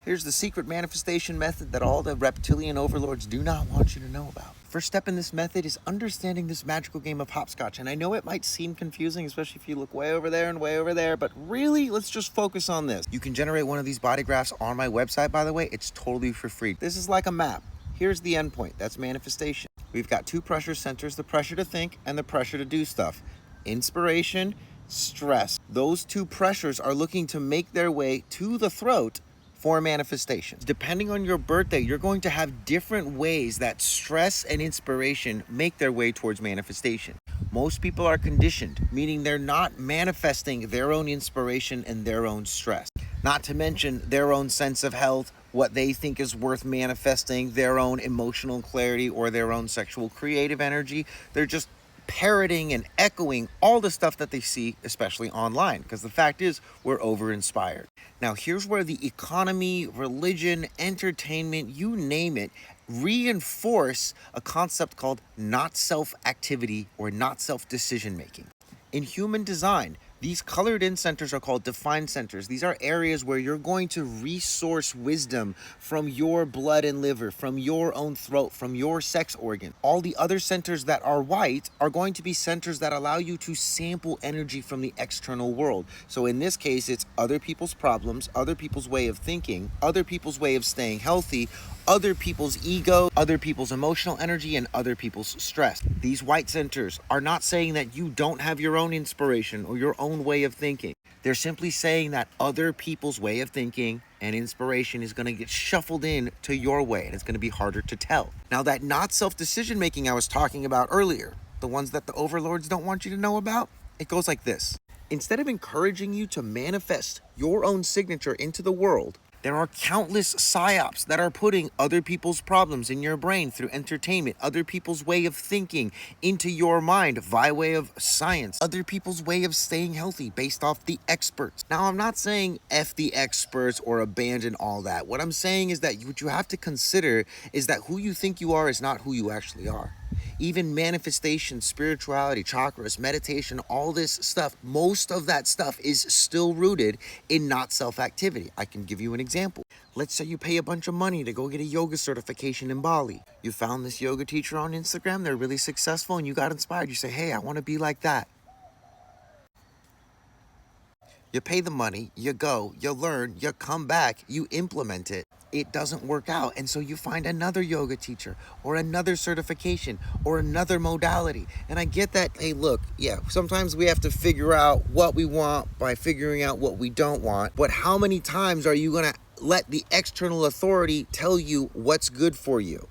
Here's the secret manifestation method that all the reptilian overlords do not want you to know about. First step in this method is understanding this magical game of hopscotch. And I know it might seem confusing, especially if you look way over there and way over there, but really, let's just focus on this. You can generate one of these body graphs on my website, by the way. It's totally for free. This is like a map. Here's the endpoint. That's manifestation. We've got two pressure centers, the pressure to think and the pressure to do stuff. Inspiration, stress. Those two pressures are looking to make their way to the throat for manifestation. Depending on your birthday, you're going to have different ways that stress and inspiration make their way towards manifestation. Most people are conditioned, meaning they're not manifesting their own inspiration and their own stress. Not to mention their own sense of health, what they think is worth manifesting, their own emotional clarity or their own sexual creative energy. They're just parroting and echoing all the stuff that they see, especially online, because the fact is we're over-inspired. Now, here's where the economy, religion, entertainment, you name it, reinforce a concept called not self-activity or not self-decision making. In human design, these colored in centers are called defined centers. These are areas where you're going to resource wisdom from your blood and liver, from your own throat, from your sex organ. All the other centers that are white are going to be centers that allow you to sample energy from the external world. So in this case, it's other people's problems, other people's way of thinking, other people's way of staying healthy, other people's ego, other people's emotional energy, and other people's stress. These white centers are not saying that you don't have your own inspiration or your own way of thinking. They're simply saying that other people's way of thinking and inspiration is going to get shuffled in to your way, and it's going to be harder to tell. Now, that not self-decision making I was talking about earlier, the ones that the overlords don't want you to know about, it goes like this. Instead of encouraging you to manifest your own signature into the world, there are countless psyops that are putting other people's problems in your brain through entertainment, other people's way of thinking into your mind via way of science, other people's way of staying healthy based off the experts. Now, I'm not saying F the experts or abandon all that. What I'm saying is that what you have to consider is that who you think you are is not who you actually are. Even manifestation, spirituality, chakras, meditation, all this stuff, most of that stuff is still rooted in not self-activity. I can give you an example. Let's say you pay a bunch of money to go get a yoga certification in Bali. You found this yoga teacher on Instagram, they're really successful, and you got inspired. You say, hey, I want to be like that. You pay the money, you go, you learn, you come back, you implement it. It doesn't work out. And so you find another yoga teacher or another certification or another modality. And I get that, hey, look, yeah, sometimes we have to figure out what we want by figuring out what we don't want. But how many times are you going to let the external authority tell you what's good for you?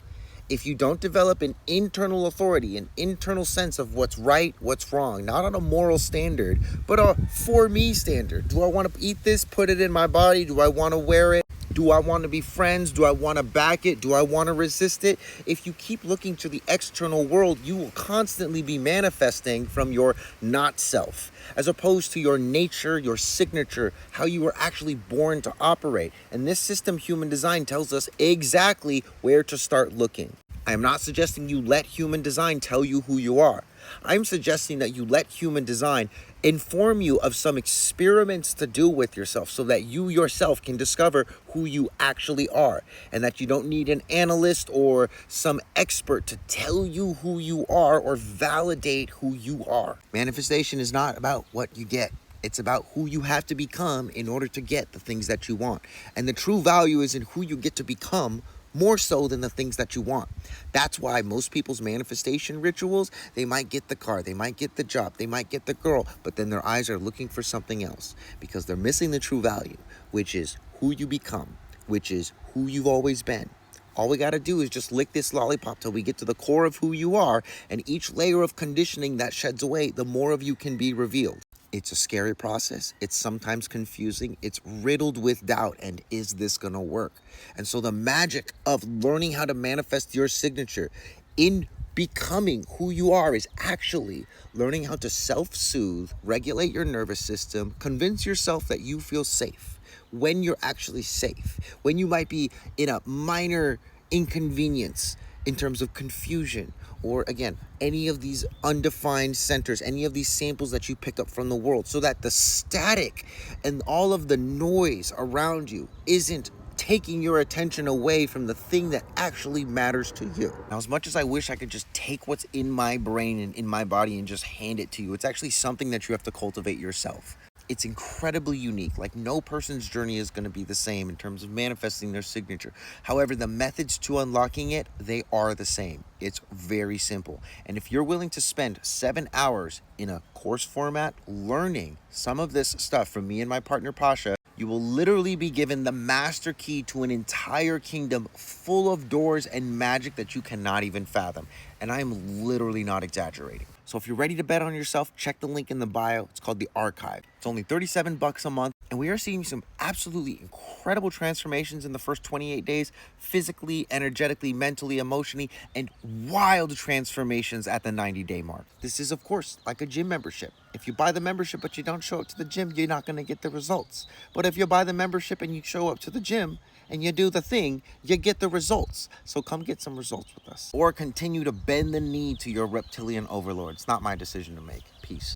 If you don't develop an internal authority, an internal sense of what's right, what's wrong, not on a moral standard, but a for me standard. Do I want to eat this, put it in my body? Do I want to wear it? Do I want to be friends? Do I want to back it? Do I want to resist it? If you keep looking to the external world, you will constantly be manifesting from your not self, as opposed to your nature, your signature, how you were actually born to operate. And this system, human design, tells us exactly where to start looking. I am not suggesting you let human design tell you who you are. I'm suggesting that you let human design inform you of some experiments to do with yourself so that you yourself can discover who you actually are, and that you don't need an analyst or some expert to tell you who you are or validate who you are. Manifestation is not about what you get. It's about who you have to become in order to get the things that you want. And the true value is in who you get to become, more so than the things that you want. That's why most people's manifestation rituals, they might get the car, they might get the job, they might get the girl, but then their eyes are looking for something else because they're missing the true value, which is who you become, which is who you've always been. All we got to do is just lick this lollipop till we get to the core of who you are, and each layer of conditioning that sheds away, the more of you can be revealed. It's a scary process. It's sometimes confusing. It's riddled with doubt. And is this going to work? And so the magic of learning how to manifest your signature in becoming who you are is actually learning how to self-soothe, regulate your nervous system, convince yourself that you feel safe when you're actually safe, when you might be in a minor inconvenience in terms of confusion, or again, any of these undefined centers, any of these samples that you pick up from the world, so that the static and all of the noise around you isn't taking your attention away from the thing that actually matters to you. Now, as much as I wish I could just take what's in my brain and in my body and just hand it to you, it's actually something that you have to cultivate yourself. It's incredibly unique. Like, no person's journey is going to be the same in terms of manifesting their signature. However, the methods to unlocking it, they are the same. It's very simple. And if you're willing to spend 7 hours in a course format learning some of this stuff from me and my partner Pasha, you will literally be given the master key to an entire kingdom full of doors and magic that you cannot even fathom. And I am literally not exaggerating. So if you're ready to bet on yourself, check the link in the bio. It's called The Archive. It's only $37 a month. And we are seeing some absolutely incredible transformations in the first 28 days, physically, energetically, mentally, emotionally, and wild transformations at the 90-day mark. This is, of course, like a gym membership. If you buy the membership but you don't show up to the gym, you're not going to get the results. But if you buy the membership and you show up to the gym and you do the thing, you get the results. So come get some results with us. Or continue to bend the knee to your reptilian overlord. It's not my decision to make. Peace.